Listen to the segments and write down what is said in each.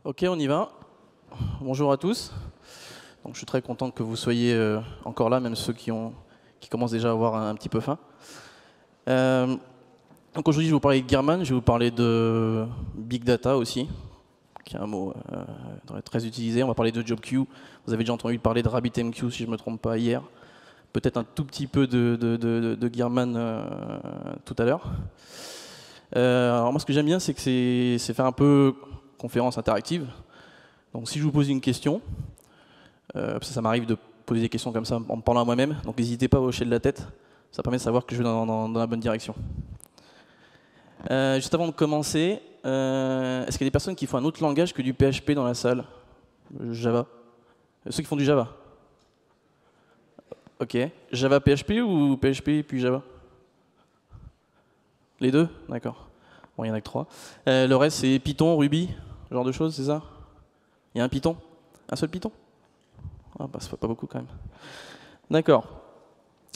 Ok, on y va. Bonjour à tous. Donc, je suis très content que vous soyez encore là, même ceux qui commencent déjà à avoir un petit peu faim. Donc aujourd'hui, je vais vous parler de Gearman, je vais vous parler de Big Data aussi, qui est un mot très utilisé. On va parler de JobQ. Vous avez déjà entendu parler de RabbitMQ, si je ne me trompe pas, hier. Peut-être un tout petit peu de Gearman tout à l'heure. Alors moi, ce que j'aime bien, c'est que c'est faire un peu conférence interactive. Donc si je vous pose une question, ça m'arrive de poser des questions comme ça en me parlant à moi-même, donc n'hésitez pas à hocher de la tête, ça permet de savoir que je vais dans la bonne direction. Juste avant de commencer, est-ce qu'il y a des personnes qui font un autre langage que du PHP dans la salle? Java. Ceux qui font du Java? Ok. Java PHP ou PHP puis Java? Les deux? D'accord. Bon, il y en a que 3. Le reste, c'est Python, Ruby, ce genre de choses, c'est ça? Il y a un Python? Un seul Python? Ah bah ça fait pas beaucoup quand même. D'accord.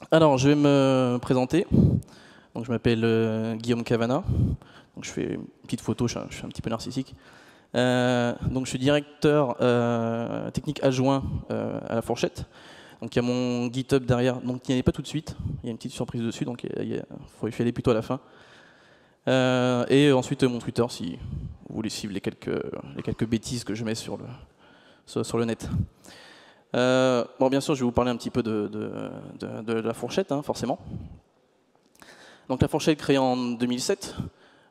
Alors, je vais me présenter. Donc, je m'appelle Guillaume Cavana. Donc, je fais une petite photo, je suis un petit peu narcissique. Donc, je suis directeur technique adjoint à La Fourchette. Donc, il y a mon GitHub derrière. Donc, il n'y en a pas tout de suite. Il y a une petite surprise dessus, donc il faut y aller plutôt à la fin. Et ensuite, mon Twitter, si vous voulez suivre les quelques bêtises que je mets sur le net. Bon, bien sûr, je vais vous parler un petit peu de La Fourchette, hein, forcément. Donc, La Fourchette créée en 2007.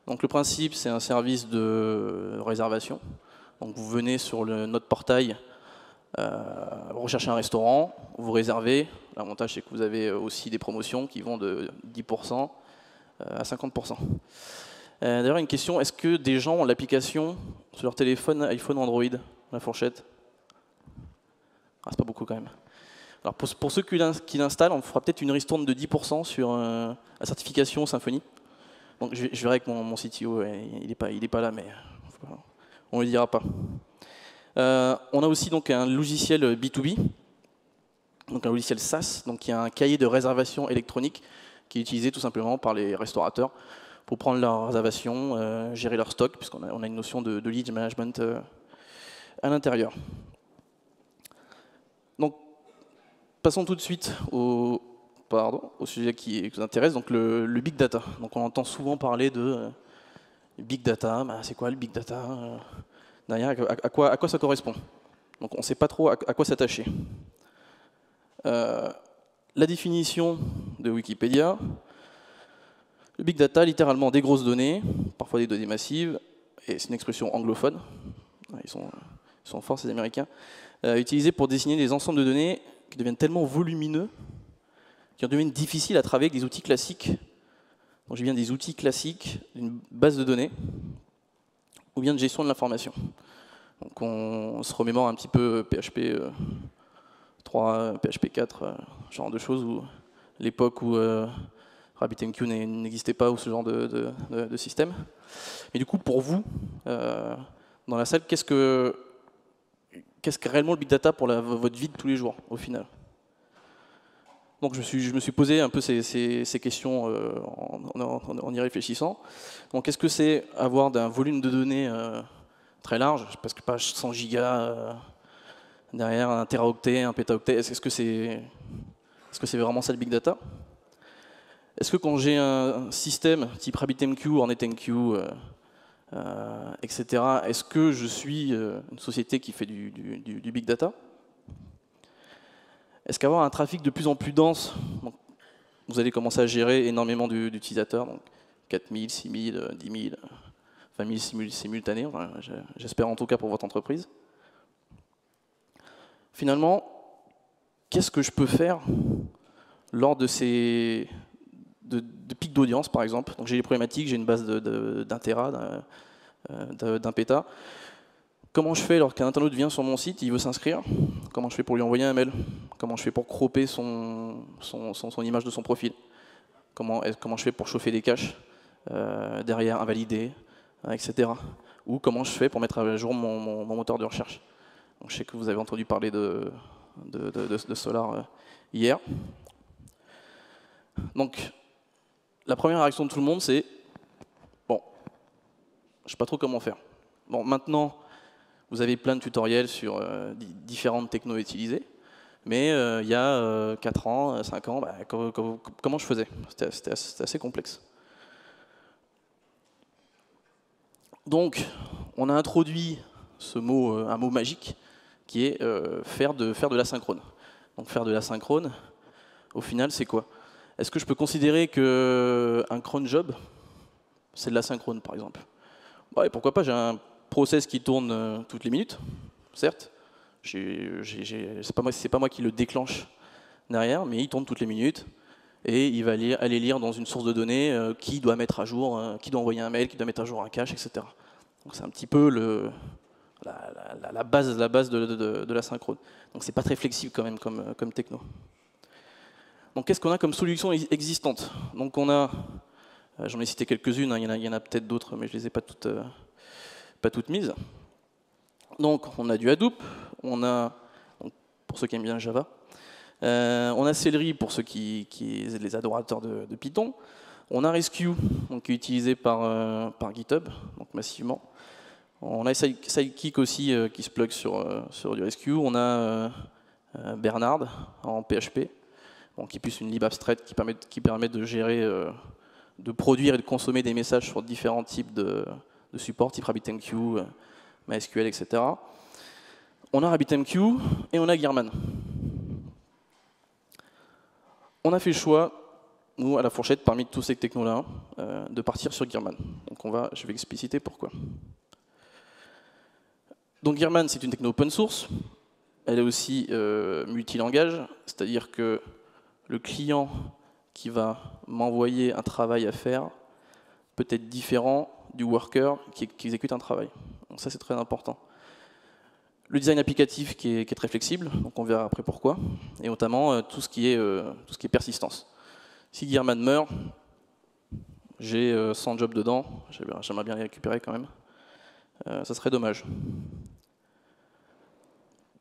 Donc, le principe, c'est un service de réservation. Donc, vous venez sur notre portail, vous recherchez un restaurant, vous réservez. L'avantage, c'est que vous avez aussi des promotions qui vont de 10% à 50%. D'ailleurs, une question, est-ce que des gens ont l'application sur leur téléphone, iPhone ou Android, La Fourchette? Ah, c'est pas beaucoup quand même. Alors pour ceux qui l'installent, on fera peut-être une ristourne de 10% sur la certification Symfony. Donc je verrai avec mon CTO, il n'est pas là, mais on ne le dira pas. On a aussi donc un logiciel B2B, donc un logiciel SaaS, donc qui a un cahier de réservation électronique qui est utilisé tout simplement par les restaurateurs pour prendre leurs réservations, gérer leur stock, puisqu'on a une notion de lead management à l'intérieur. Donc, passons tout de suite au sujet qui vous intéresse, donc le big data. Donc, on entend souvent parler de big data. Bah, c'est quoi le big data derrière, à quoi ça correspond? Donc, on ne sait pas trop à quoi s'attacher. La définition de Wikipédia. Le big data, littéralement des grosses données, parfois des données massives, et c'est une expression anglophone. Ils sont forts, ces Américains. Utilisé pour désigner des ensembles de données qui deviennent tellement volumineux qui en deviennent difficiles à travailler avec des outils classiques. Donc je viens des outils classiques d'une base de données ou bien de gestion de l'information. Donc on se remémore un petit peu PHP 3, PHP 4, ce genre de choses, où l'époque où RabbitMQ n'existait pas, ou ce genre de système. Mais du coup, pour vous, dans la salle, qu'est-ce que réellement le big data pour votre vie de tous les jours, au final? Donc je me suis posé un peu ces questions en y réfléchissant. Donc est-ce que c'est avoir un volume de données très large, parce que pas 100 gigas derrière, un téraoctet, un pétaoctet, est-ce que c'est vraiment ça le big data? Est-ce que quand j'ai un système type RabbitMQ, HornetMQ, etc., est-ce que je suis une société qui fait du big data? Est-ce qu'avoir un trafic de plus en plus dense, donc vous allez commencer à gérer énormément d'utilisateurs, donc 4000, 6000, 10 000, 20 000 simultanés, enfin, j'espère en tout cas pour votre entreprise. Finalement, qu'est-ce que je peux faire lors de ces pics d'audience, par exemple? Donc j'ai des problématiques, j'ai une base d'un téra, d'un péta. Comment je fais lorsqu'un internaute vient sur mon site, il veut s'inscrire? Comment je fais pour lui envoyer un mail? Comment je fais pour cropper son image de son profil? Comment je fais pour chauffer des caches derrière, invalider, etc. Ou comment je fais pour mettre à jour mon moteur de recherche? Donc, je sais que vous avez entendu parler de Solar hier. Donc, la première réaction de tout le monde, c'est bon, je ne sais pas trop comment faire. Bon, maintenant, Vous avez plein de tutoriels sur différentes technos utilisées. Mais il y a 4 ans, 5 ans, bah, comment je faisais? C'était assez complexe. Donc, on a introduit ce mot, un mot magique, qui est faire de l'asynchrone. Donc faire de l'asynchrone, au final, c'est quoi? Est-ce que je peux considérer qu'un cron job, c'est de l'asynchrone, par exemple? Ouais, pourquoi pas, j'ai un process qui tourne toutes les minutes, certes. C'est pas moi qui le déclenche derrière, mais il tourne toutes les minutes. Et il va aller lire dans une source de données qui doit mettre à jour, qui doit envoyer un mail, qui doit mettre à jour un cache, etc. Donc c'est un petit peu la base de l'asynchrone. Donc c'est pas très flexible quand même comme techno. Donc qu'est-ce qu'on a comme solution existante? Donc on a, j'en ai cité quelques-unes, hein, il y en a peut-être d'autres, mais je les ai pas toutes mises. Donc on a du Hadoop, on a, donc, pour ceux qui aiment bien Java, on a Celery pour ceux qui sont les adorateurs de Python. On a Rescue, donc, qui est utilisé par GitHub, donc massivement. On a Sidekick aussi qui se plug sur du Rescue. On a Bernard en PHP, donc, qui est plus une lib abstraite qui permet de gérer, de produire et de consommer des messages sur différents types de supports, type RabbitMQ, MySQL, etc. On a RabbitMQ et on a Gearman. On a fait le choix, nous, à la fourchette, parmi tous ces technos-là, de partir sur Gearman. Donc je vais expliciter pourquoi. Donc Gearman, c'est une techno open source. Elle est aussi multilangage, c'est-à-dire que le client qui va m'envoyer un travail à faire peut être différent du worker qui exécute un travail. Donc ça, c'est très important. Le design applicatif qui est très flexible, donc on verra après pourquoi, et notamment tout ce qui est persistance. Si Gearman meurt, j'ai 100 jobs dedans, j'aimerais bien les récupérer quand même, ça serait dommage.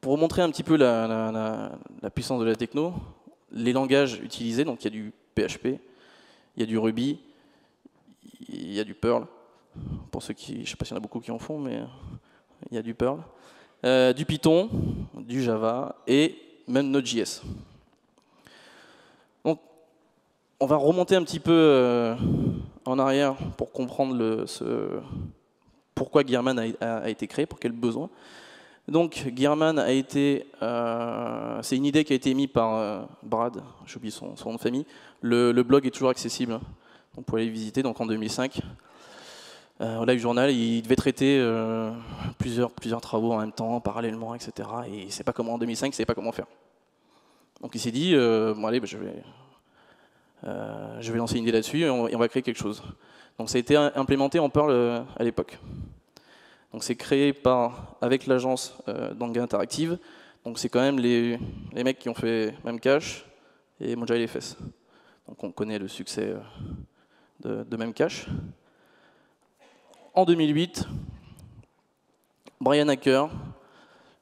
Pour vous montrer un petit peu la puissance de la techno, les langages utilisés, donc il y a du PHP, il y a du Ruby, il y a du Perl, pour ceux qui, je ne sais pas s'il y en a beaucoup qui en font, mais il y a du Perl. Du Python, du Java et même Node.js. Donc, on va remonter un petit peu en arrière pour comprendre pourquoi Gearman a été créé, pour quel besoin. Donc, Gearman a été, c'est une idée qui a été émise par Brad, j'ai oublié son nom de famille. Le blog est toujours accessible, donc vous pouvez aller visiter. Donc en 2005. Au Live Journal, il devait traiter plusieurs travaux en même temps, parallèlement, etc. Et il ne sait pas comment, en 2005, il ne savait pas comment faire. Donc il s'est dit, bon allez, bah, je vais lancer une idée là-dessus et on va créer quelque chose. Donc ça a été implémenté en Perl à l'époque. Donc c'est créé avec l'agence d'Anga Interactive. Donc c'est quand même les mecs qui ont fait Memcache et MojiLFS. Donc on connaît le succès de Memcache. En 2008, Brian Hacker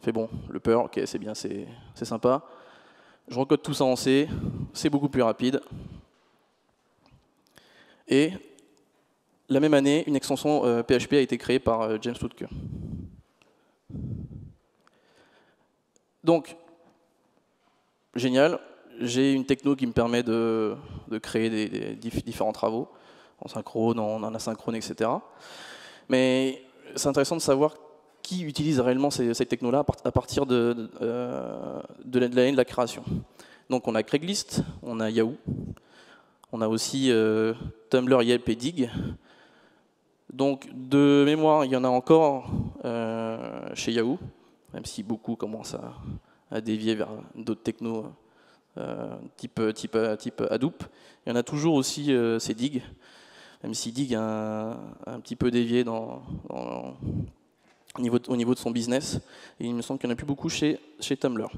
fait bon, le Perl, ok, c'est bien, c'est sympa. Je recode tout ça en C, c'est beaucoup plus rapide. Et la même année, une extension PHP a été créée par James Lutke. Donc, génial, j'ai une techno qui me permet de créer des différents travaux, en synchrone, en asynchrone, etc. Mais c'est intéressant de savoir qui utilise réellement ces technos-là à partir de l'année de la création. Donc on a Craigslist, on a Yahoo, on a aussi Tumblr, Yelp et Digg. Donc de mémoire, il y en a encore chez Yahoo, même si beaucoup commencent à dévier vers d'autres technos type Hadoop. Il y en a toujours aussi c'est Digg, même si Digg a un petit peu dévié au niveau de son business. Et il me semble qu'il n'y en a plus beaucoup chez Tumblr.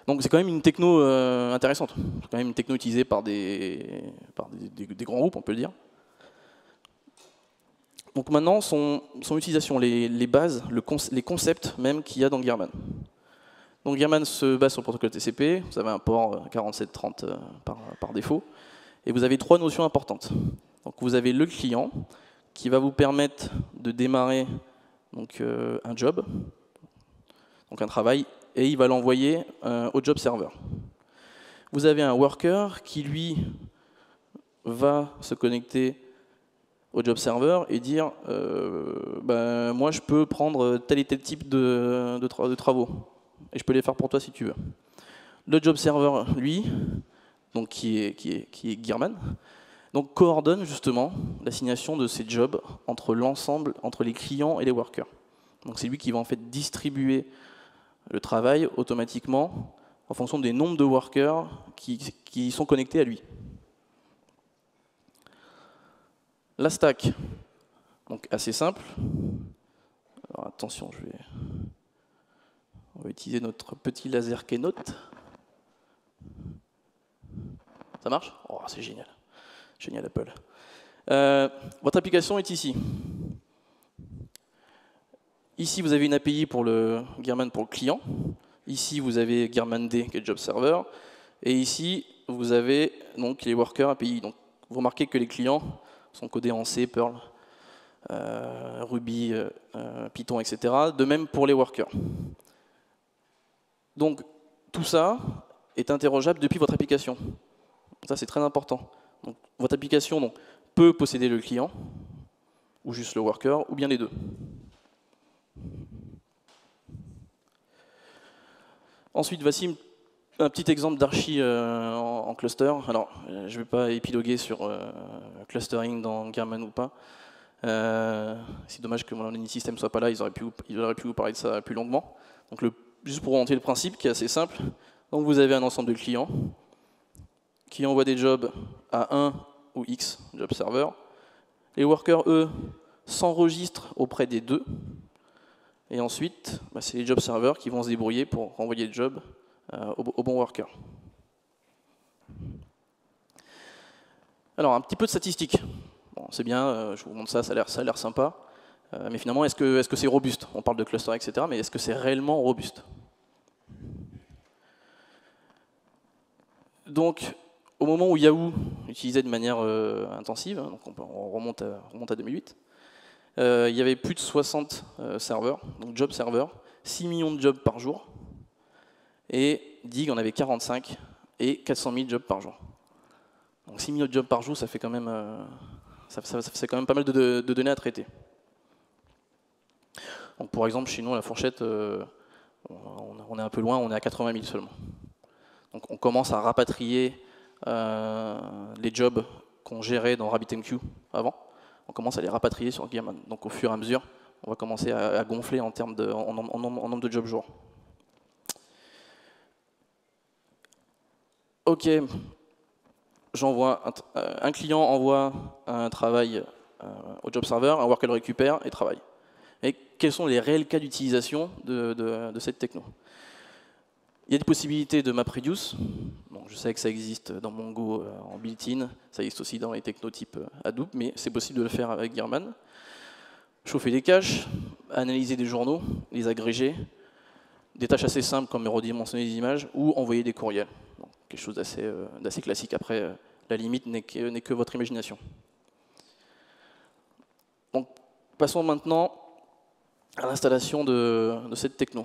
Donc c'est quand même une techno intéressante. C'est quand même une techno utilisée par des grands groupes, on peut le dire. Donc maintenant, son utilisation, les bases, les concepts même qu'il y a dans Gearman. Donc Gearman se base sur le protocole TCP, vous avez un port 4730 par défaut, et vous avez 3 notions importantes. Donc vous avez le client, qui va vous permettre de démarrer donc un job, donc un travail, et il va l'envoyer au job server. Vous avez un worker qui, lui, va se connecter au job server et dire ben, moi je peux prendre tel et tel type de travaux et je peux les faire pour toi si tu veux. Le job server, lui, donc qui est Gearman, donc coordonne justement l'assignation de ces jobs entre l'ensemble, entre les clients et les workers. Donc c'est lui qui va en fait distribuer le travail automatiquement en fonction des nombres de workers qui sont connectés à lui. La stack, donc assez simple. Alors attention, on va utiliser notre petit laser Keynote. Ça marche? Oh, c'est génial. Génial Apple. Votre application est ici. Ici, vous avez une API pour le Gearman pour le client. Ici, vous avez Gearman D, qui est le job server. Et ici, vous avez donc les workers API. Donc, vous remarquez que les clients sont codés en C, Perl, Ruby, Python, etc. De même pour les workers. Donc, tout ça est interrogeable depuis votre application. Ça, c'est très important. Donc, votre application donc, peut posséder le client, ou juste le worker, ou bien les deux. Ensuite, voici un petit exemple d'archi en cluster. Alors, je ne vais pas épiloguer sur clustering dans Gearman ou pas. C'est dommage que mon System ne soit pas là, ils auraient pu vous parler de ça plus longuement. Donc, juste pour remonter le principe, qui est assez simple. Donc, vous avez un ensemble de clients qui envoient des jobs à un ou X job server. Les workers, eux, s'enregistrent auprès des deux. Et ensuite, bah, c'est les job servers qui vont se débrouiller pour renvoyer le job au bon worker. Alors, un petit peu de statistiques. Bon, c'est bien, je vous montre ça, ça a l'air sympa. Mais finalement, est-ce que c'est robuste? On parle de cluster, etc. Mais est-ce que c'est réellement robuste? Donc, au moment où Yahoo utilisait de manière intensive, hein, donc on remonte à 2008, il y avait plus de 60 serveurs, donc job serveurs, 6 millions de jobs par jour, et Dig en avait 45 et 400 000 jobs par jour. Donc 6 millions de jobs par jour, ça fait quand même, quand même pas mal de données à traiter. Donc pour exemple, chez nous, à la fourchette, on est un peu loin, on est à 80 000 seulement. Donc on commence à rapatrier les jobs qu'on gérait dans RabbitMQ avant. On commence à les rapatrier sur Gearman. Donc au fur et à mesure, on va commencer à gonfler en termes en nombre de jobs jour. Ok, un client envoie un travail au job server, un worker le récupère et travaille. Et quels sont les réels cas d'utilisation de cette techno? Il y a des possibilités de MapReduce. Donc je sais que ça existe dans Mongo en built-in, ça existe aussi dans les technos type Hadoop, mais c'est possible de le faire avec Gearman. Chauffer des caches, analyser des journaux, les agréger, des tâches assez simples comme redimensionner des images ou envoyer des courriels. Donc, quelque chose d'assez classique. Après, la limite n'est que votre imagination. Donc, passons maintenant à l'installation de cette techno.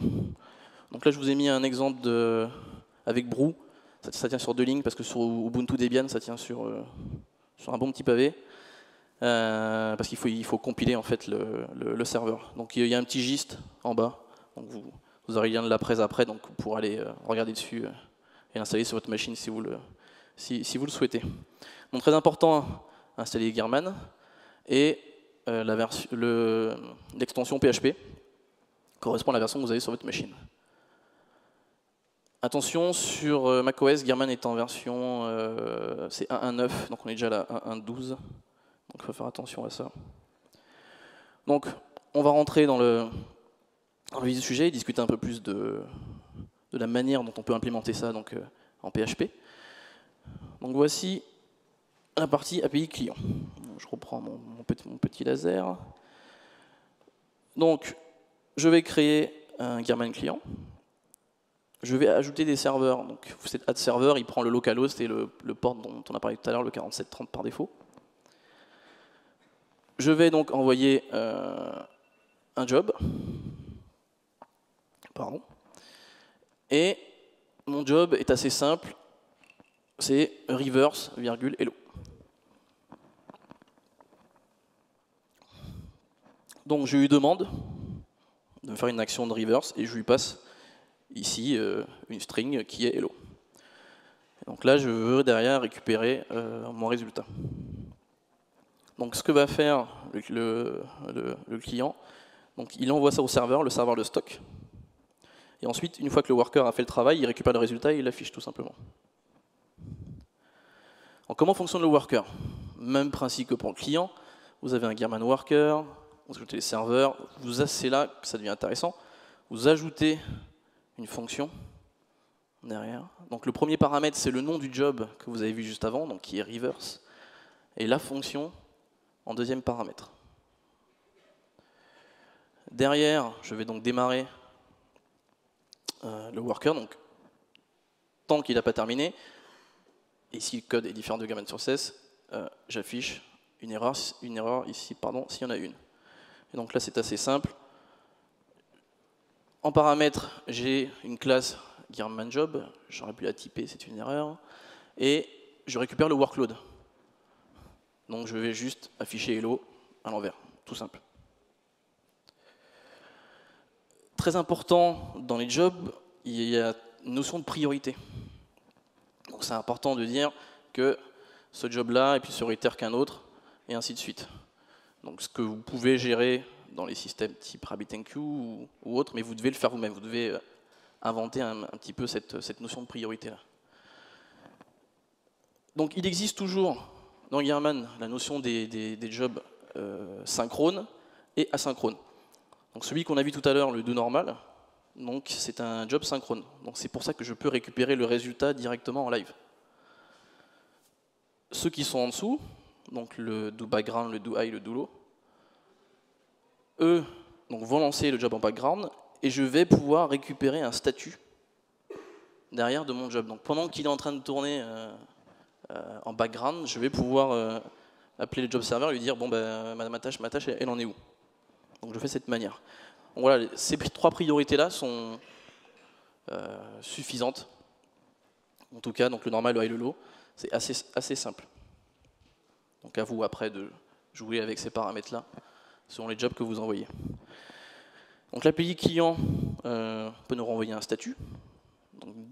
Donc là, je vous ai mis un exemple avec Brew. Ça tient sur 2 lignes parce que sur Ubuntu Debian, ça tient sur un bon petit pavé. Parce qu'il faut compiler en fait le serveur. Donc il y a un petit gist en bas. Donc vous aurez le lien de la presse après, donc vous pourrez aller regarder dessus et l'installer sur votre machine si vous le souhaitez. Donc très important, installer Gearman et l'extension PHP correspond à la version que vous avez sur votre machine. Attention, sur macOS, Gearman est en version c'est 1.1.9, donc on est déjà à la 1.1.12. Donc il faut faire attention à ça. Donc on va rentrer dans le vif du sujet et discuter un peu plus de la manière dont on peut implémenter ça donc, en PHP. Donc voici la partie API client. Je reprends mon petit laser. Donc je vais créer un Gearman client. Je vais ajouter des serveurs. Donc cet add server, il prend le localhost et le port dont on a parlé tout à l'heure, le 4730 par défaut. Je vais donc envoyer un job, pardon, et mon job est assez simple, c'est reverse, virgule, hello. Donc je lui demande de faire une action de reverse et je lui passe ici une string qui est hello. Et donc là, je veux derrière récupérer mon résultat. Donc ce que va faire le client, donc il envoie ça au serveur, le serveur de stock. Et ensuite, une fois que le worker a fait le travail, il récupère le résultat et il l'affiche tout simplement. Donc, comment fonctionne le worker? Même principe que pour le client. Vous avez un Gearman worker, vous ajoutez les serveurs, c'est là que ça devient intéressant. Vous ajoutez une fonction derrière. Donc le premier paramètre, c'est le nom du job que vous avez vu juste avant, donc qui est reverse. Et la fonction en deuxième paramètre. Derrière, je vais donc démarrer le worker, donc tant qu'il n'a pas terminé. Et si le code est différent de Gearman sur 16, j'affiche une erreur ici, pardon, s'il y en a une. Et donc là, c'est assez simple. En paramètre, j'ai une classe Gearman Job, j'aurais pu la typer, c'est une erreur. Et je récupère le workload. Donc je vais juste afficher hello à l'envers, tout simple. Très important dans les jobs, il y a une notion de priorité. Donc c'est important de dire que ce job-là est plus prioritaire qu'un autre, et ainsi de suite. Donc ce que vous pouvez gérer dans les systèmes type RabbitMQ ou autre, mais vous devez le faire vous-même, vous devez inventer un petit peu cette notion de priorité-là. Donc il existe toujours dans Gearman la notion des jobs synchrones et asynchrones. Donc celui qu'on a vu tout à l'heure, le do normal, c'est un job synchrone. Donc c'est pour ça que je peux récupérer le résultat directement en live. Ceux qui sont en dessous, donc le do background, le do high, le do low, eux donc, vont lancer le job en background et je vais pouvoir récupérer un statut derrière de mon job. Donc pendant qu'il est en train de tourner en background, je vais pouvoir appeler le job server et lui dire bon ben ma tâche elle en est où. Donc je fais de cette manière. Donc voilà, ces trois priorités là sont suffisantes. En tout cas, donc le normal, le high, le low, c'est assez simple. Donc à vous après de jouer avec ces paramètres là selon les jobs que vous envoyez. Donc l'API client peut nous renvoyer un statut.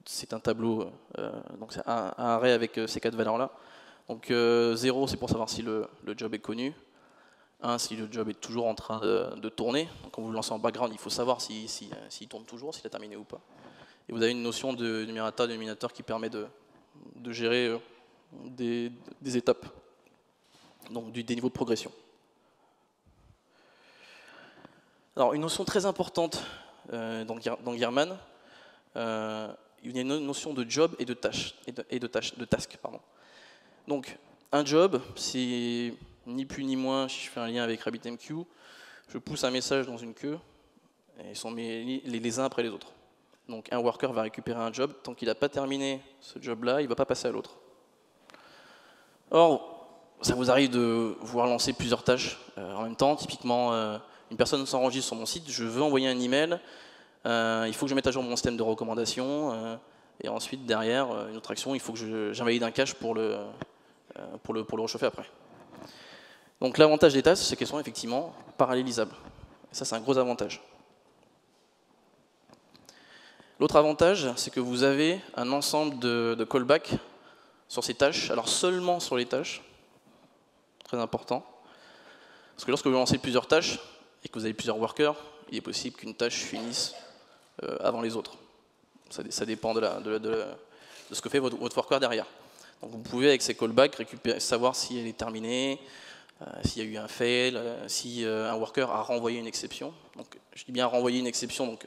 C'est un tableau, donc c'est un array avec ces quatre valeurs-là. Donc 0, c'est pour savoir si le job est connu. 1, si le job est toujours en train de tourner. Donc quand vous le lancez en background, il faut savoir s'il tourne toujours, s'il a terminé ou pas. Et vous avez une notion de numérateur, de dénominateur qui permet de gérer des étapes, donc des niveaux de progression. Alors une notion très importante dans Gearman, il y a une notion de job et de tâche, de task, pardon. Donc un job, c'est ni plus ni moins, si je fais un lien avec RabbitMQ, je pousse un message dans une queue, et ils sont mis les uns après les autres. Donc un worker va récupérer un job, tant qu'il n'a pas terminé ce job-là, il ne va pas passer à l'autre. Or, ça vous arrive de vouloir lancer plusieurs tâches en même temps. Typiquement, une personne s'enregistre sur mon site, je veux envoyer un email, il faut que je mette à jour mon système de recommandation, et ensuite derrière, une autre action, il faut que j'invalide un cache pour le réchauffer après. Donc l'avantage des tâches, c'est qu'elles sont effectivement parallélisables. Et ça, c'est un gros avantage. L'autre avantage, c'est que vous avez un ensemble de callbacks sur ces tâches, alors seulement sur les tâches, très important, parce que lorsque vous lancez plusieurs tâches et que vous avez plusieurs workers, il est possible qu'une tâche finisse avant les autres. Ça dépend de ce que fait votre worker derrière. Donc vous pouvez, avec ces callbacks, savoir si elle est terminée, s'il y a eu un fail, si un worker a renvoyé une exception. Donc, je dis bien renvoyer une exception, donc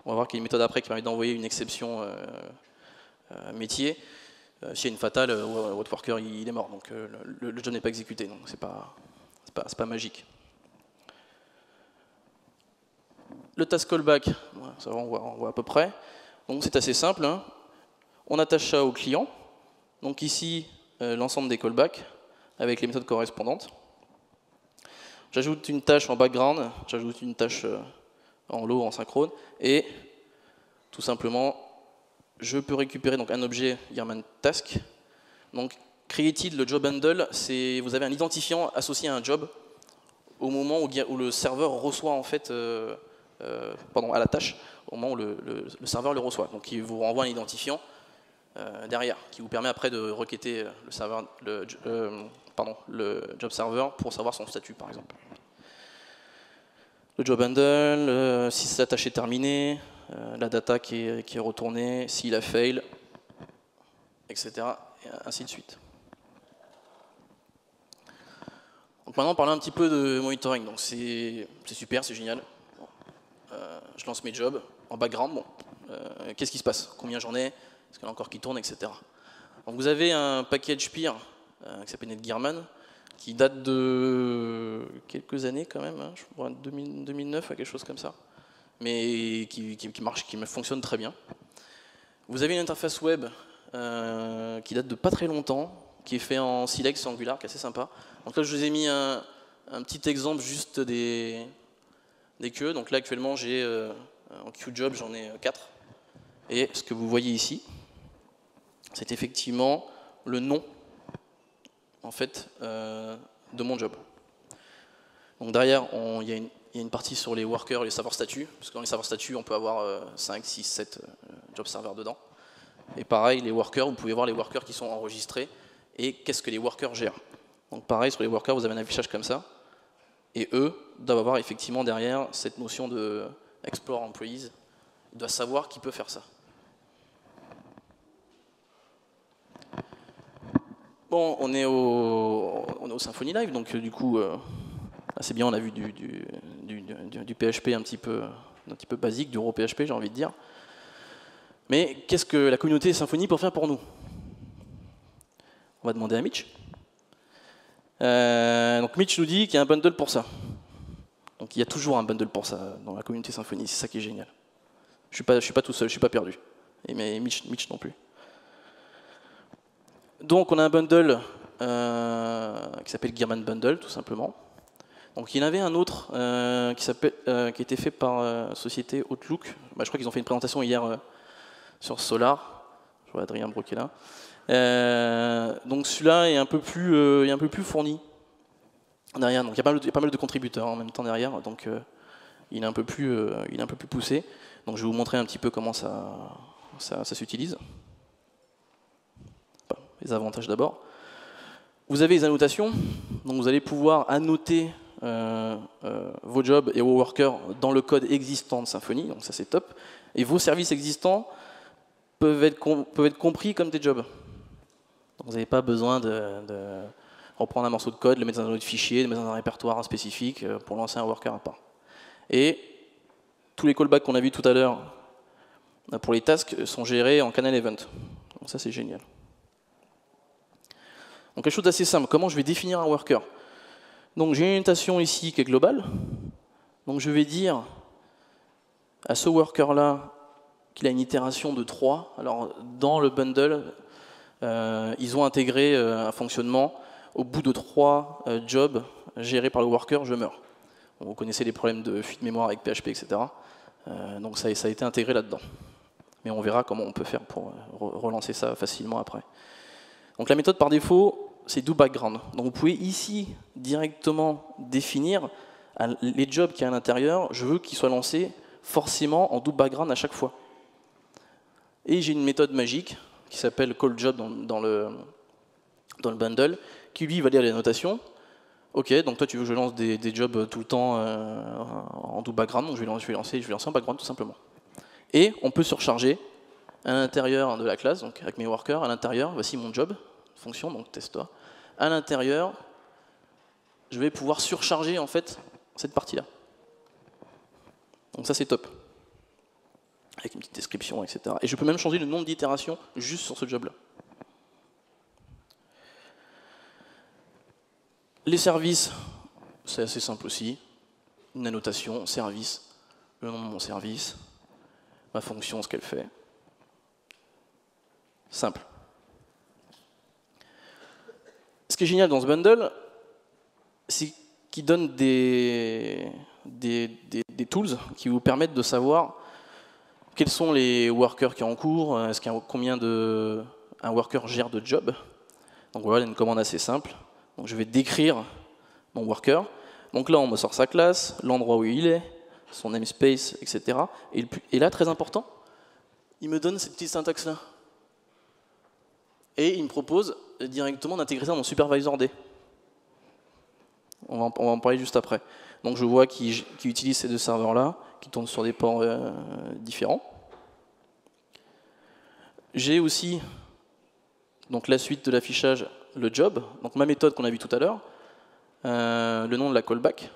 on va voir qu'il y a une méthode après qui permet d'envoyer une exception métier. S'il y a une fatale, votre worker il est mort, donc le job n'est pas exécuté, donc c'est pas magique. Le task callback, ça on voit à peu près. Donc c'est assez simple, hein. On attache ça au client. Donc ici, l'ensemble des callbacks avec les méthodes correspondantes. j'ajoute une tâche en background, j'ajoute une tâche en low, en synchrone, et tout simplement, je peux récupérer donc un objet Gearman Task. Donc, created, le job bundle, c'est vous avez un identifiant associé à un job au moment où le serveur reçoit en fait, à la tâche, au moment où le serveur le reçoit. Donc, il vous renvoie un identifiant derrière, qui vous permet après de requêter le job server pour savoir son statut, par exemple. Le job bundle, si la tâche est terminée, la data qui est retournée, s'il a fail, etc. Et ainsi de suite. Donc maintenant, parlons un petit peu de monitoring. Donc c'est super, c'est génial. Je lance mes jobs en background. Bon, qu'est-ce qui se passe? Combien j'en ai? Est-ce qu'il y en a encore qui tournent, etc. Donc vous avez un package peer qui s'appelle NetGearman, qui date de quelques années quand même, hein, je crois 2009 ou quelque chose comme ça, mais qui marche, qui fonctionne très bien. Vous avez une interface web qui date de pas très longtemps, qui est fait en Silex Angular, qui est assez sympa. Donc là, je vous ai mis un petit exemple juste des queues. Donc là, actuellement, j'ai en QJob, j'en ai 4. Et ce que vous voyez ici, c'est effectivement le nom en fait, de mon job. Donc derrière, il y a une partie sur les workers et les serveurs statuts, parce que dans les serveurs statuts, on peut avoir 5, 6, 7 job servers dedans. Et pareil, les workers, vous pouvez voir les workers qui sont enregistrés et qu'est-ce que les workers gèrent. Donc pareil, sur les workers, vous avez un affichage comme ça. Et eux doivent avoir effectivement derrière cette notion de Explore Employees. Ils doivent savoir qui peut faire ça. Bon, on est au Symfony Live, donc du coup, c'est bien, on a vu du PHP un petit peu basique, du raw PHP, j'ai envie de dire. Mais qu'est-ce que la communauté Symfony peut faire pour nous? On va demander à Mitch. Donc Mitch nous dit qu'il y a un bundle pour ça. Donc il y a toujours un bundle pour ça dans la communauté Symfony, c'est ça qui est génial. Je suis pas tout seul, je suis pas perdu. Mais Mitch non plus. Donc on a un bundle qui s'appelle Gearman Bundle, tout simplement. Donc il y en avait un autre qui a été fait par société Outlook. Je crois qu'ils ont fait une présentation hier sur Solar. Je vois Adrien Broquet là. Donc celui-là est un peu plus fourni derrière. Donc il y a pas mal de contributeurs en même temps derrière. Donc il est un peu plus poussé. Donc je vais vous montrer un petit peu comment ça s'utilise. Enfin, les avantages d'abord. Vous avez les annotations. Donc vous allez pouvoir annoter vos jobs et vos workers dans le code existant de Symfony. Donc ça c'est top. Et vos services existants peuvent être compris comme des jobs. Donc vous n'avez pas besoin de reprendre un morceau de code, le mettre dans un autre fichier, le mettre dans un répertoire spécifique pour lancer un worker à part. Et tous les callbacks qu'on a vus tout à l'heure pour les tasks sont gérés en canal event. Donc ça c'est génial. Donc quelque chose d'assez simple, comment je vais définir un worker? Donc j'ai une notation ici qui est globale. Donc je vais dire à ce worker-là qu'il a une itération de 3. Alors dans le bundle, ils ont intégré un fonctionnement. Au bout de 3 jobs gérés par le worker, je meurs. Vous connaissez les problèmes de fuite de mémoire avec PHP, etc. Donc ça a été intégré là-dedans. Mais on verra comment on peut faire pour relancer ça facilement après. Donc la méthode par défaut, c'est do background. Donc vous pouvez ici directement définir les jobs qu'il y a à l'intérieur. Je veux qu'ils soient lancés forcément en do background à chaque fois. Et j'ai une méthode magique qui s'appelle callJob dans le bundle, qui lui va lire les annotations. Ok, donc toi tu veux que je lance des jobs tout le temps en do background, donc je vais lancer en background tout simplement. Et on peut surcharger à l'intérieur de la classe, donc avec mes workers, à l'intérieur, voici mon job, fonction, donc teste-toi. À l'intérieur, je vais pouvoir surcharger en fait cette partie-là. Donc ça c'est top. Avec une petite description, etc. Et je peux même changer le nombre d'itérations juste sur ce job-là. Les services, c'est assez simple aussi. Une annotation, service, le nom de mon service, ma fonction, ce qu'elle fait. Simple. Ce qui est génial dans ce bundle, c'est qui donne des tools qui vous permettent de savoir quels sont les workers qui sont en cours, combien un worker gère de jobs. Donc voilà, une commande assez simple. Donc je vais décrire mon worker. Donc là, on me sort sa classe, l'endroit où il est, son namespace, etc. Et là, très important, il me donne cette petite syntaxe-là. Et il me propose directement d'intégrer ça dans mon supervisor D. On va en parler juste après. Donc je vois qu'il utilise ces deux serveurs-là, qui tournent sur des ports différents. J'ai aussi donc, la suite de l'affichage, le job, donc ma méthode qu'on a vue tout à l'heure, le nom de la callback.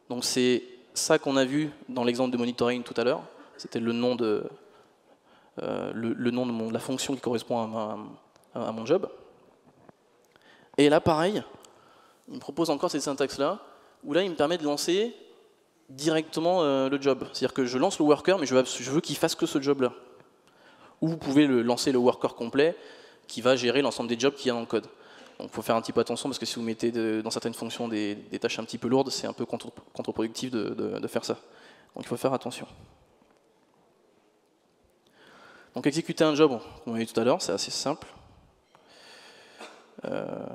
Donc c'est ça qu'on a vu dans l'exemple de monitoring tout à l'heure. C'était le nom de la fonction qui correspond à mon job. Et là, pareil, il me propose encore cette syntaxe-là, où là, il me permet de lancer directement le job. C'est-à-dire que je lance le worker, mais je veux qu'il fasse que ce job-là. Ou vous pouvez lancer le worker complet, qui va gérer l'ensemble des jobs qu'il y a dans le code. Donc il faut faire un petit peu attention, parce que si vous mettez dans certaines fonctions des tâches un petit peu lourdes, c'est un peu contre-productif de faire ça. Donc il faut faire attention. Donc exécuter un job, comme on a vu tout à l'heure, c'est assez simple.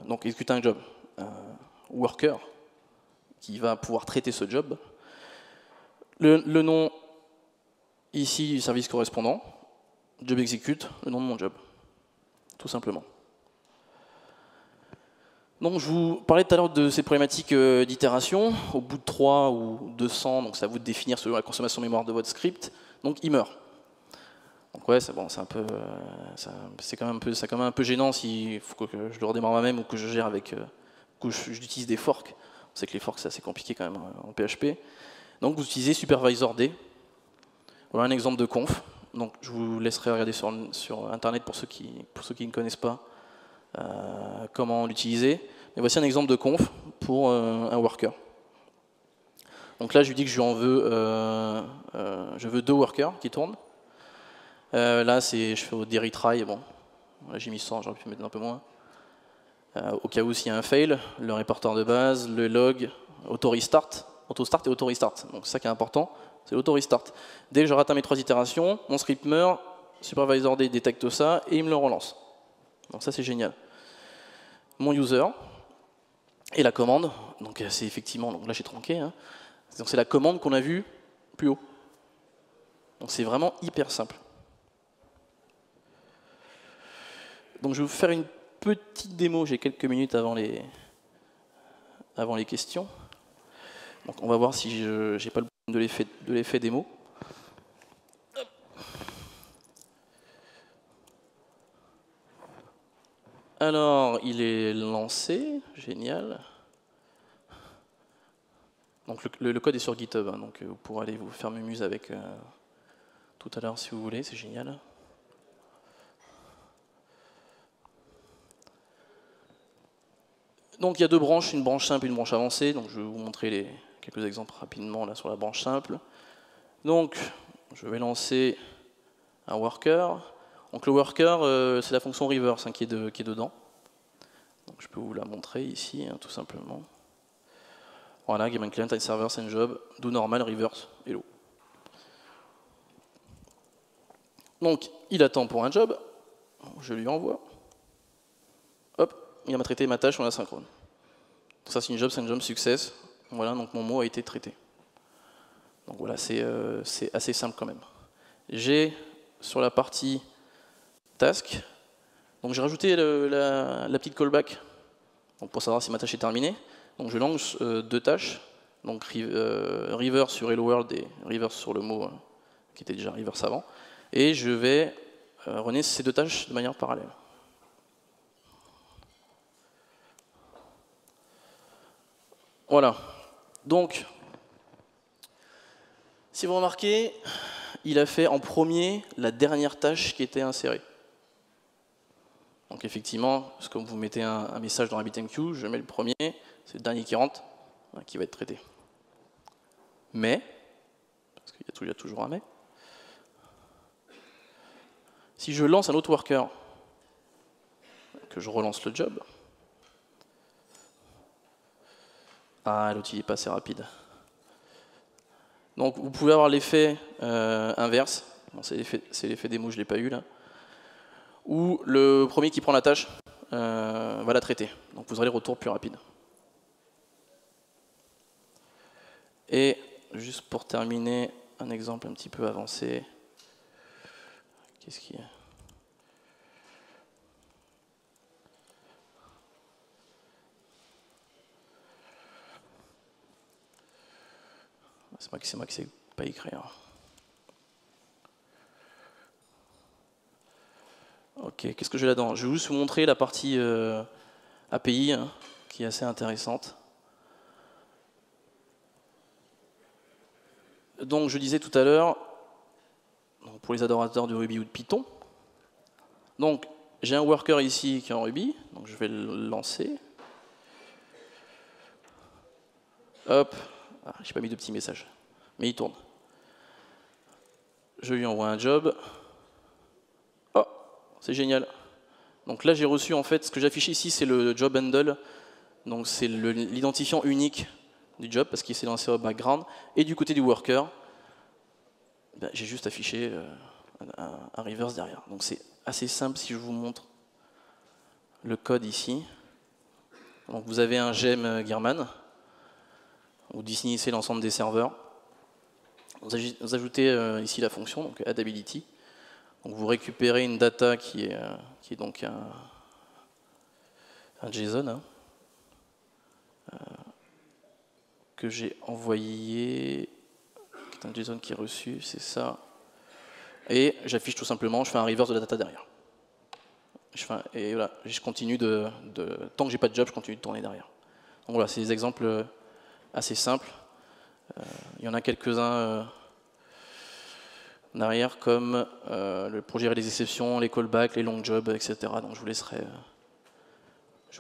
Donc exécuter un job, un worker qui va pouvoir traiter ce job. Le nom ici du service correspondant, job execute, le nom de mon job, tout simplement. Donc je vous parlais tout à l'heure de ces problématiques d'itération. Au bout de 3 ou 200, donc c'est à vous de définir selon la consommation mémoire de votre script, donc il meurt. Donc ouais, c'est quand même un peu gênant s'il faut que je le redémarre moi-même ou que je gère avec, que j'utilise des forks. On sait que les forks c'est assez compliqué quand même en PHP. Donc vous utilisez supervisor D. Voilà un exemple de conf. Donc je vous laisserai regarder sur internet pour ceux qui ne connaissent pas comment l'utiliser. Mais voici un exemple de conf pour un worker. Donc là je lui dis que je veux 2 workers qui tournent. Là, je fais des retry, bon, là j'ai mis 100, j'aurais pu mettre un peu moins. Au cas où s'il y a un fail, le répertoire de base, le log, auto-restart et auto-restart. Donc c'est ça qui est important, c'est l'auto-restart. Dès que je rate mes 3 itérations, mon script meurt, supervisor D détecte ça et il me le relance. Donc ça c'est génial. Mon user et la commande, donc c'est effectivement, donc là j'ai tronqué, hein. Donc c'est la commande qu'on a vue plus haut. Donc c'est vraiment hyper simple. Donc je vais vous faire une petite démo, j'ai quelques minutes avant les questions. Donc on va voir si je n'ai pas le problème de l'effet démo. Alors il est lancé, génial. Donc le code est sur GitHub, hein, donc vous pourrez aller vous faire mumuse avec tout à l'heure si vous voulez, c'est génial. Donc il y a 2 branches, une branche simple et une branche avancée. Donc je vais vous montrer quelques exemples rapidement là sur la branche simple. Donc je vais lancer un worker. Donc le worker, c'est la fonction reverse hein, qui est dedans. Donc je peux vous la montrer ici, hein, tout simplement. Voilà, game client, type server, send job, do normal, reverse, hello. Donc il attend pour un job, je lui envoie. Hop, il m'a traité ma tâche en asynchrone. Ça c'est une job, send job, success. Voilà, donc mon mot a été traité. Donc voilà, c'est assez simple quand même. J'ai sur la partie task, donc j'ai rajouté la petite callback donc pour savoir si ma tâche est terminée. Donc je lance 2 tâches, donc reverse sur hello world et reverse sur le mot qui était déjà reverse avant. Et je vais runner ces 2 tâches de manière parallèle. Voilà. Donc, si vous remarquez, il a fait en premier la dernière tâche qui était insérée. Donc effectivement, comme vous mettez un message dans RabbitMQ, je mets le premier, c'est le dernier qui rentre, qui va être traité. Mais, parce qu'il y a toujours un mais, si je lance un autre worker, que je relance le job, Ah, l'outil n'est pas assez rapide. Donc vous pouvez avoir l'effet inverse. Bon, c'est l'effet démo, je ne l'ai pas eu là. Où le premier qui prend la tâche va la traiter. Donc vous aurez le retour plus rapide. Et juste pour terminer, un exemple un petit peu avancé. Qu'est-ce qu'il y a ? C'est moi qui sais pas écrire. Ok, qu'est-ce que j'ai là-dedans? Je vais juste vous montrer la partie API, hein, qui est assez intéressante. Donc je disais tout à l'heure, pour les adorateurs de Ruby ou de Python, donc j'ai un worker ici qui est en Ruby, donc je vais le lancer. Hop, ah, j'ai pas mis de petit message, mais il tourne. Je lui envoie un job. Oh, c'est génial. Donc là j'ai reçu en fait, ce que j'affiche ici c'est le job handle, donc c'est l'identifiant unique du job parce qu'il s'est lancé au background. Et du côté du worker, ben, j'ai juste affiché un reverse derrière. Donc c'est assez simple si je vous montre le code ici. Donc vous avez un gem Gearman, vous définissez l'ensemble des serveurs. Vous ajoutez ici la fonction, donc addability. Donc vous récupérez une data qui est donc un JSON hein, que j'ai envoyé, qui est un JSON qui est reçu, c'est ça. Et j'affiche tout simplement, je fais un reverse de la data derrière. Et voilà, je continue tant que j'ai pas de job, je continue de tourner derrière. Donc voilà, c'est des exemples assez simples. Il y en a quelques-uns derrière, comme pour gérer les exceptions, les callbacks, les long jobs, etc. Donc je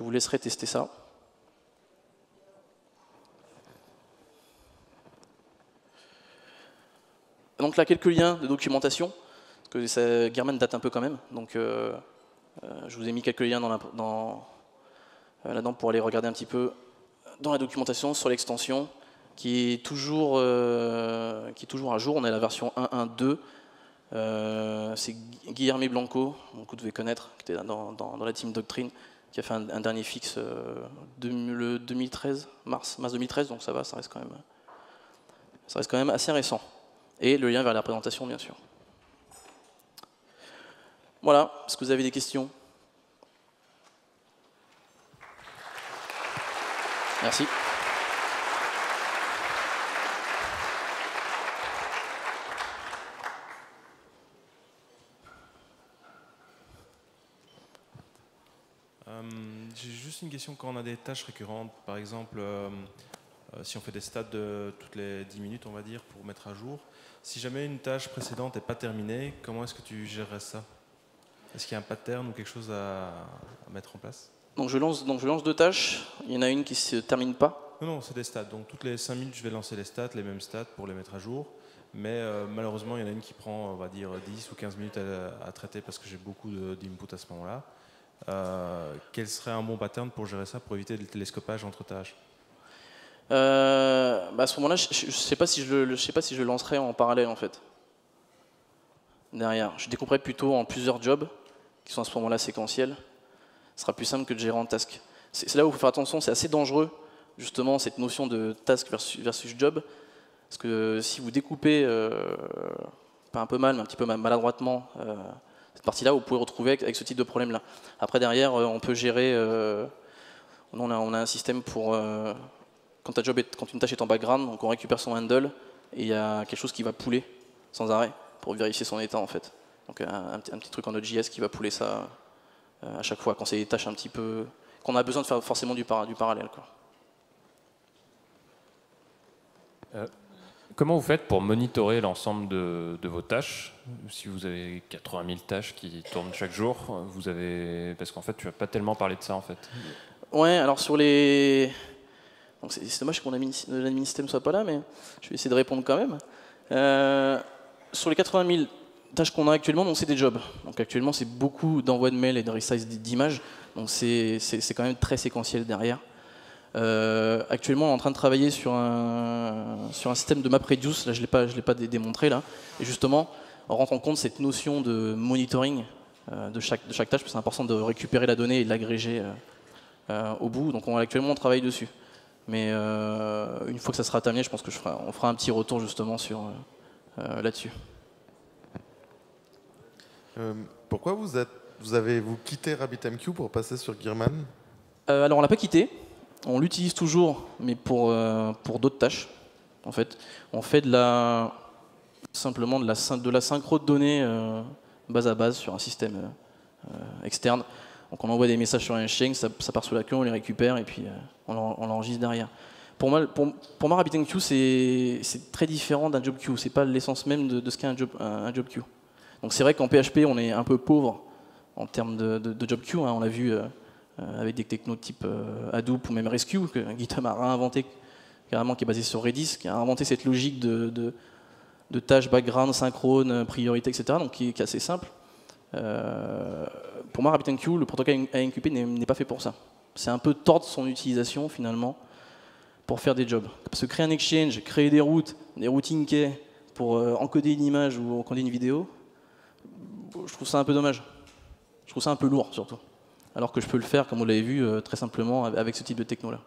vous laisserai tester ça. Donc là, quelques liens de documentation, parce que Gearman date un peu quand même. Donc je vous ai mis quelques liens là-dedans pour aller regarder un petit peu dans la documentation sur l'extension qui est toujours à jour. On est à la version 1.1.2. C'est Guilherme Blanco, que vous devez connaître, qui était dans la team Doctrine, qui a fait un dernier fixe le 2013, mars 2013, donc ça va, ça reste quand même assez récent. Et le lien vers la présentation, bien sûr. Voilà, est-ce que vous avez des questions? Merci. J'ai juste une question. Quand on a des tâches récurrentes, par exemple, si on fait des stats toutes les 10 minutes, on va dire, pour mettre à jour, si jamais une tâche précédente n'est pas terminée, comment est-ce que tu gérerais ça? Est-ce qu'il y a un pattern ou quelque chose à mettre en place? Donc je lance 2 tâches, il y en a une qui ne se termine pas. Non, c'est des stats. Donc toutes les 5 minutes, je vais lancer les mêmes stats pour les mettre à jour. Mais malheureusement, il y en a une qui prend, on va dire, 10 ou 15 minutes à traiter parce que j'ai beaucoup d'input à ce moment-là. Quel serait un bon pattern pour gérer ça, pour éviter le télescopage entre tâches? À ce moment-là, je ne sais pas si je le lancerai en parallèle en fait. Derrière, je découperai plutôt en plusieurs jobs qui sont à ce moment-là séquentiels. Ce sera plus simple que de gérer en task. C'est là où il faut faire attention, c'est assez dangereux justement cette notion de task versus job, parce que si vous découpez pas un peu mal, mais un petit peu maladroitement cette partie-là, vous pouvez retrouver avec ce type de problème-là. Après derrière, on peut gérer. On a un système pour quand une tâche est en background, donc on récupère son handle et il y a quelque chose qui va pouler sans arrêt pour vérifier son état en fait. Donc un petit truc en Node.js qui va pouler ça à chaque fois quand c'est des tâches un petit peu qu'on a besoin de faire forcément du parallèle, quoi. Comment vous faites pour monitorer l'ensemble de vos tâches? Si vous avez 80 000 tâches qui tournent chaque jour, parce qu'en fait, tu n'as pas tellement parlé de ça en fait. Ouais, alors sur les... C'est dommage que l'admin système ne soit pas là, mais je vais essayer de répondre quand même. Sur les 80 000 tâches qu'on a actuellement, c'est des jobs. Donc actuellement, c'est beaucoup d'envoi de mails et de resize d'images. Donc c'est quand même très séquentiel derrière. Actuellement, on est en train de travailler sur un système de MapReduce. Là, je l'ai pas démontré là. Et justement, on rentre en compte cette notion de monitoring de chaque tâche, parce que c'est important de récupérer la donnée et de l'agréger au bout. Donc actuellement, on travaille dessus. Mais une fois que ça sera terminé, je pense que on fera un petit retour justement sur là-dessus. Pourquoi vous avez quitté RabbitMQ pour passer sur Gearman? Alors on l'a pas quitté, on l'utilise toujours, mais pour d'autres tâches. En fait, on fait simplement de la synchro de données base à base sur un système externe. Donc on envoie des messages sur un exchange, ça part sous la queue, on les récupère et puis on l'enregistre derrière. Pour moi, RabbitMQ c'est très différent d'un job queue. C'est pas l'essence même de ce qu'est un job queue. Donc c'est vrai qu'en PHP on est un peu pauvre en termes de job queue. Hein. On l'a vu avec des technos type Hadoop ou même Rescue que GitHub a réinventé carrément, qui est basé sur Redis, qui a inventé cette logique de tâches background, synchrone, priorité, etc. Donc qui est assez simple. Pour moi, RabbitMQ, le protocole AMQP n'est pas fait pour ça. C'est un peu tordre son utilisation finalement pour faire des jobs. Parce que créer un exchange, créer des routes, des routing keys pour encoder une image ou encoder une vidéo, je trouve ça un peu dommage. Je trouve ça un peu lourd surtout. Alors que je peux le faire, comme vous l'avez vu, très simplement avec ce type de techno-là.